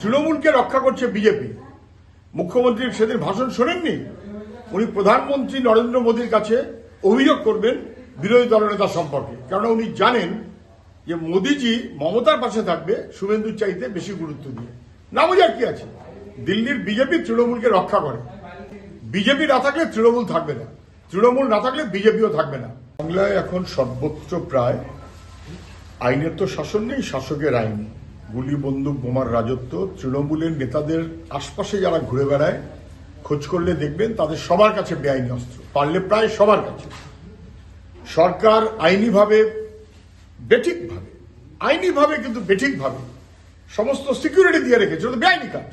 তৃণমূলকে রক্ষা করছে বিজেপি। মুখ্যমন্ত্রীর সেদিন ভাষণ শোনেননি? উনি প্রধানমন্ত্রী নরেন্দ্র মোদীর কাছে অভিযোগ করবেন বিরোধী দলনেতা সম্পর্কে, কারণ উনি জানেন যে মোদীজি মমতার পাশে থাকবে শুভেন্দুর চাইতে বেশি গুরুত্ব দিয়ে। না বোঝার কি আছে? দিল্লির বিজেপি তৃণমূলকে রক্ষা করে। বিজেপি না থাকলে তৃণমূল থাকবে না, তৃণমূল না থাকলে বিজেপিও থাকবে না। বাংলায় এখন সর্বত্র প্রায় আইনের তো শাসন নেই, শাসকের আইন। গুলি বন্দুক বোমার রাজত্ব। তৃণমূলের নেতাদের আশপাশে যারা ঘুরে বেড়ায়, খোঁজ করলে দেখবেন তাদের সবার কাছে বেআইনি অস্ত্র, পারলে প্রায় সবার কাছে। সরকার আইনিভাবে কিন্তু বেঠিকভাবে সমস্ত সিকিউরিটি দিয়ে রেখেছে। ওটা বেআইনি কাজ।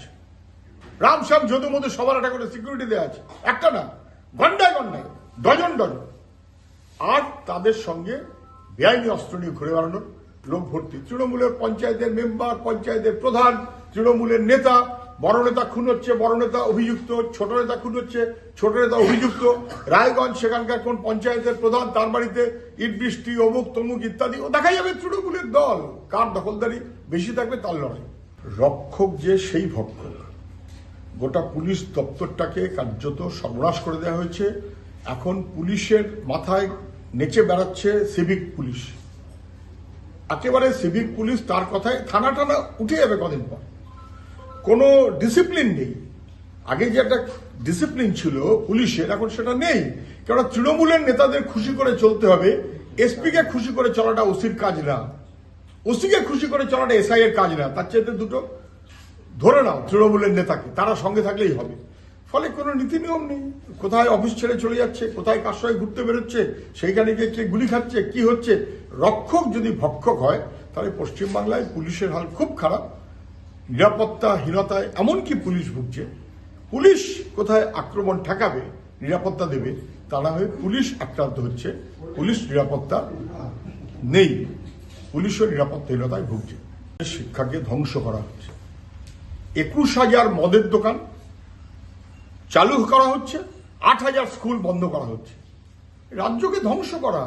রামশ্যাম যদু মধু সবার একটা করে সিকিউরিটি দেওয়া আছে, একটা না, ঘন্টায় ঘন্টায়, ডজন ডজন। আর তাদের সঙ্গে বেআইনি অস্ত্র নিয়ে ঘুরে বেড়ানোর লোক ভর্তি। তৃণমূলের পঞ্চায়েতের মেম্বার, পঞ্চায়েতের প্রধান, তৃণমূলের নেতা, বড় নেতা খুন হচ্ছে, বড় নেতা অভিযুক্ত, ছোট নেতা খুন হচ্ছে, ছোট নেতা অভিযুক্ত। রায়গঞ্জ সেখানকার কোন পঞ্চায়েতের প্রধান, তার বাড়িতে ইট বৃষ্টি, অমুক তমুক ইত্যাদি। ও দেখা যাবে তৃণমূলের দল কার দখলদারি বেশি থাকবে তার লড়াই। রক্ষক যে সেই ভক্ষক। গোটা পুলিশ দপ্তরটাকে কার্যত সর্বনাশ করে দেওয়া হয়েছে। এখন পুলিশের মাথায় নেচে বেড়াচ্ছে সিভিক পুলিশ। একেবারে সিভিক পুলিশ, তার কথায় থানা টানা উঠে যাবে কদিন পর। কোনো ডিসিপ্লিন নেই। আগে যে একটা ডিসিপ্লিন ছিল পুলিশের, এখন সেটা নেই। কারণ তৃণমূলের নেতাদের খুশি করে চলতে হবে। এসপিকে খুশি করে চলাটা ওসির কাজ না, ওসিকে খুশি করে চলাটা এসআই এর কাজ না। তার চাইতে দুটো ধরে নাও তৃণমূলের নেতাকে, তারা সঙ্গে থাকলেই হবে। ফলে কোনো নীতি নিয়ম নেই। কোথায় অফিস ছেড়ে চলে যাচ্ছে, কোথায় কার সঙ্গে ঘুরতে বেরোচ্ছে, সেইখানে গিয়ে কে গুলি খাচ্ছে, কি হচ্ছে। রক্ষক যদি ভক্ষক হয় তাহলে পশ্চিমবাংলায় পুলিশের হাল খুব খারাপ। নিরাপত্তাহীনতায় এমনকি পুলিশ ভুগছে। পুলিশ কোথায় আক্রমণ ঠেকাবে, নিরাপত্তা দেবে, তা না হয়ে পুলিশ আক্রান্ত হচ্ছে। পুলিশ নিরাপত্তা নেই, পুলিশও নিরাপত্তাহীনতায় ভুগছে। শিক্ষাকে ধ্বংস করা হচ্ছে। 21,000 মদের দোকান চালু করা হচ্ছে, 8,000 স্কুল বন্ধ করা হচ্ছে। রাজ্যকে ধ্বংস করা,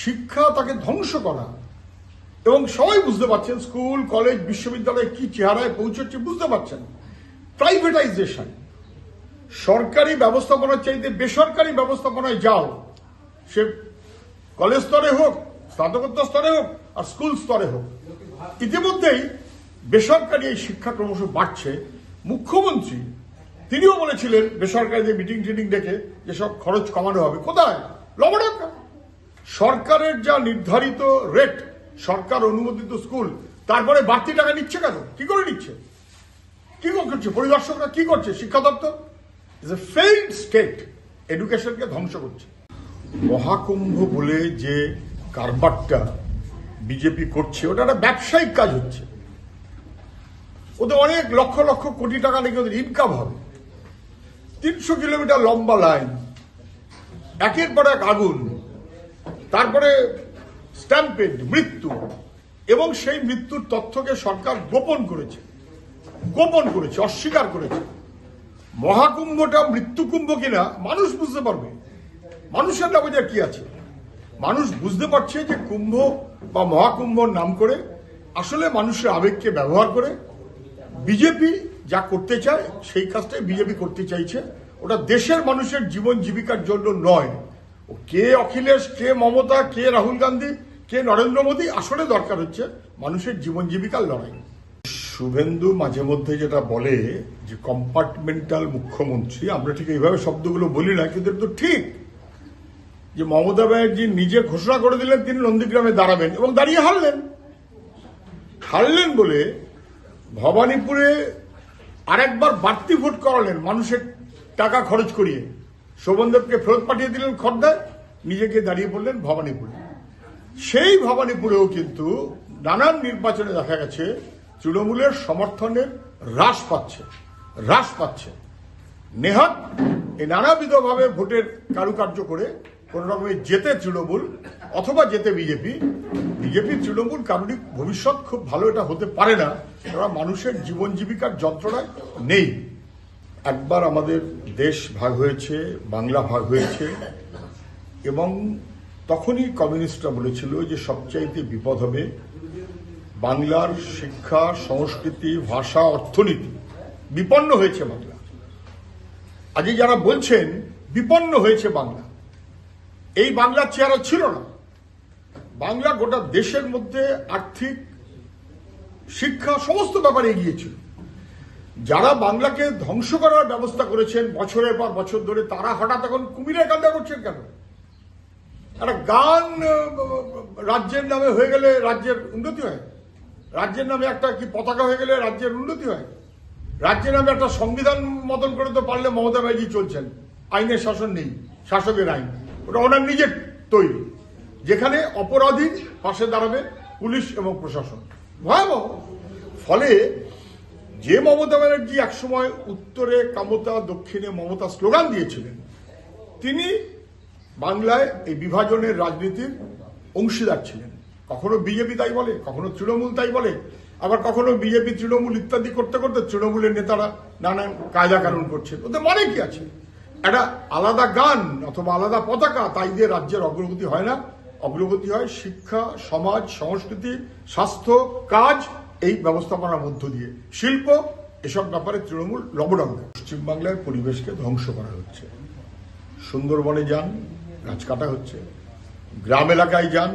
শিক্ষা তাকে ধ্বংস করা। এবং সবাই বুঝতে পারছেন স্কুল, কলেজ, বিশ্ববিদ্যালয় কি চেহারায় পৌঁছচ্ছে বুঝতে পারছেন। প্রাইভেটাইজেশন। সরকারি ব্যবস্থাপনার চাইতে বেসরকারি ব্যবস্থাপনায় যাও, সে কলেজ স্তরে হোক, স্নাতকোত্তর স্তরে হোক, আর স্কুল স্তরে হোক। ইতিমধ্যেই বেসরকারি এই শিক্ষা ক্রমশ বাড়ছে। মুখ্যমন্ত্রী তিনিও বলেছিলেন বেসরকারিদের মিটিং টিটিং ডেকে যেসব খরচ কমানো হবে। কোথায়? লবডাকা। সরকারের যা নির্ধারিত রেট, সরকার অনুমোদিত স্কুল, তারপরে বাড়তি টাকা নিচ্ছে কেন? কি করে নিচ্ছে? কি করছে পরিদর্শকরা? কি করছে শিক্ষা দপ্তর? Is a failed state. এডুকেশনকে ধ্বংস করছে। মহাকুম্ভ বলে যে কারবারটা বিজেপি করছে, ওটা একটা ব্যবসায়িক কাজ হচ্ছে। ওদের অনেক লক্ষ লক্ষ কোটি টাকা নাকি ওদের ইনকাম হবে। 300 কিলোমিটার লম্বা লাইন, একের পর এক আগুন, তারপরে স্ট্যাম্পেড, মৃত্যু। এবং সেই মৃত্যুর তথ্যকে সরকার গোপন করেছে, অস্বীকার করেছে। মহাকুম্ভটা মৃত্যুকুম্ভ কিনা মানুষ বুঝতে পারবে। মানুষের না বোঝার কি আছে? মানুষ বুঝতে পারছে যে কুম্ভ বা মহাকুম্ভর নাম করে আসলে মানুষের আবেগকে ব্যবহার করে বিজেপি যা করতে চায় সেই কাজটাই বিজেপি করতে চাইছে। ওটা দেশের মানুষের জীবন জীবিকার জন্য নয়। ও কে অখিলেশ, কে মমতা, কে রাহুল গান্ধী, কে নরেন্দ্র মোদী, আসলে দরকার হচ্ছে মানুষের জীবন জীবিকার লড়াই। শুভেন্দু মাঝে মধ্যে যেটা বলে যে কম্পার্টমেন্টাল মুখ্যমন্ত্রী, আমরা ঠিক এইভাবে শব্দগুলো বলি না, কিন্তু তো ঠিক যে মমতা ব্যানার্জি নিজে ঘোষণা করে দিলেন তিনি নন্দীগ্রামে দাঁড়াবেন এবং দাঁড়িয়ে হারলেন বলে ভবানীপুরে আরেকবার বাড়তি ভোট করালেন মানুষের টাকা খরচ করিয়ে। শোভনদেবকে ফেরত পাঠিয়ে দিলেন খর্দায়, নিজেকে দাঁড়িয়ে পড়লেন ভবানীপুরে। সেই ভবানীপুরেও কিন্তু নানান নির্বাচনে দেখা গেছে তৃণমূলের সমর্থনের হ্রাস পাচ্ছে। নেহাত এই নানাবিধভাবে ভোটের কারুকার্য করে কোন রকমে জেতে তৃণমূল অথবা জেতে বিজেপি। তৃণমূল কারণই ভবিষ্যৎ খুব ভালো এটা হতে পারে না। ওরা মানুষের জীবন জীবিকার যন্ত্রণায় নেই। একবার আমাদের দেশ ভাগ হয়েছে, বাংলা ভাগ হয়েছে, এবং তখনই কমিউনিস্টরা বলেছিল যে সবচাইতে বিপদ হবে বাংলার শিক্ষা, সংস্কৃতি, ভাষা, অর্থনীতি বিপন্ন হয়েছে বাংলা। আজকে যারা বলছেন বিপন্ন হয়েছে বাংলা, এই বাংলার চেহারা ছিল না। বাংলা গোটা দেশের মধ্যে আর্থিক, শিক্ষা সমস্ত ব্যাপারে এগিয়েছিল। যারা বাংলাকে ধ্বংস করার ব্যবস্থা করেছেন বছরের পর বছর ধরে, তারা হঠাৎ এখন কুমিরের কান্দা করছেন কেন? একটা গান রাজ্যের নামে হয়ে গেলে রাজ্যের উন্নতি হয়? রাজ্যের নামে একটা কি পতাকা হয়ে গেলে রাজ্যের উন্নতি হয়? রাজ্যের নামে একটা সংবিধান মতন করে তো পারলে মমতা ব্যানার্জি চলছেন, আইনের শাসন নেই, শাসকের আইন, ওটা ওনার নিজের তৈরি, যেখানে অপরাধীর পাশে দাঁড়াবে পুলিশ এবং প্রশাসন। ভয়াবহ। ফলে যে মমতা ব্যানার্জি একসময় উত্তরে কামতা, দক্ষিণে মমতা স্লোগান দিয়েছিলেন, তিনি বাংলায় এই বিভাজনের রাজনীতির অংশীদার ছিলেন। কখনো বিজেপি তাই বলে, কখনো তৃণমূল তাই বলে, আবার কখনো বিজেপি, তৃণমূল ইত্যাদি করতে করতে তৃণমূলের নেতারা নানান কায়দা কানুন করছেন। ওদের মানে কি আছে? একটা আলাদা গান অথবা আলাদা পতাকা, তাই দিয়ে রাজ্যের অগ্রগতি হয় না। অগ্রগতি হয় শিক্ষা, সমাজ, সংস্কৃতি, স্বাস্থ্য, কাজ, এই ব্যবস্থাপনার মধ্য দিয়ে। শিল্প, এসব ব্যাপারে তৃণমূল লবডঙ্গ। পশ্চিমবাংলার পরিবেশকে ধ্বংস করা হচ্ছে। সুন্দরবনে যান, গাছ কাটা হচ্ছে। গ্রাম এলাকায় যান,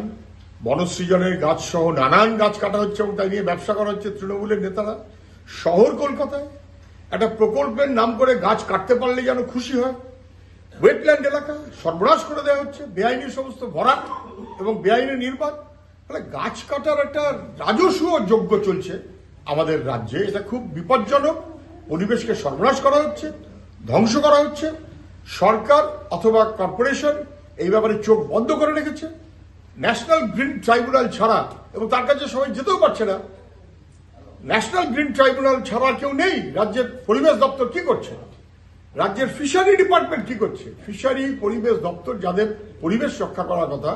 বনসৃজনের গাছ সহ নানান গাছ কাটা হচ্ছে এবং তাই নিয়ে ব্যবসা করা হচ্ছে তৃণমূলের নেতারা। শহর কলকাতায় একটা প্রকল্পের নাম করে গাছ কাটতে পারলে যেন খুশি হয়। ওয়েটল্যান্ড এলাকা সর্বনাশ করে দেওয়া হচ্ছে, বেআইনি সমস্ত ভরাট এবং বেআইনি নির্মাণ। তাহলে গাছ কাটার একটা রাজস্ব যজ্ঞ চলছে আমাদের রাজ্যে। এটা খুব বিপজ্জনক। পরিবেশকে সর্বনাশ করা হচ্ছে, ধ্বংস করা হচ্ছে। সরকার অথবা কর্পোরেশন এই ব্যাপারে চোখ বন্ধ করে রেখেছে। ন্যাশনাল গ্রিন ট্রাইব্যুনাল ছাড়া, এবং তার কাছে সবাই যেতেও পারছে না, ন্যাশনাল গ্রিন ট্রাইব্যুনাল ছাড়া কেউ নেই। রাজ্যের পরিবেশ দপ্তর কি করছে? রাজ্যের ফিশারি ডিপার্টমেন্ট কি করছে? ফিশারি, পরিবেশ দপ্তর, যাদের পরিবেশ রক্ষা করার কথা,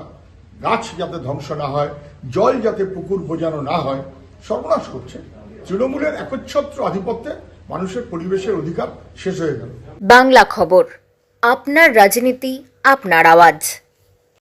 গাছ যাতে ধ্বংস না হয়, জল যাতে পুকুর বোঝানো না হয়, সর্বনাশ করছে। তৃণমূলের একচ্ছত্র আধিপত্যে মানুষের পরিবেশের অধিকার শেষ হয়ে গেল। বাংলা খবর, আপনার রাজনীতি, আপনার আওয়াজ।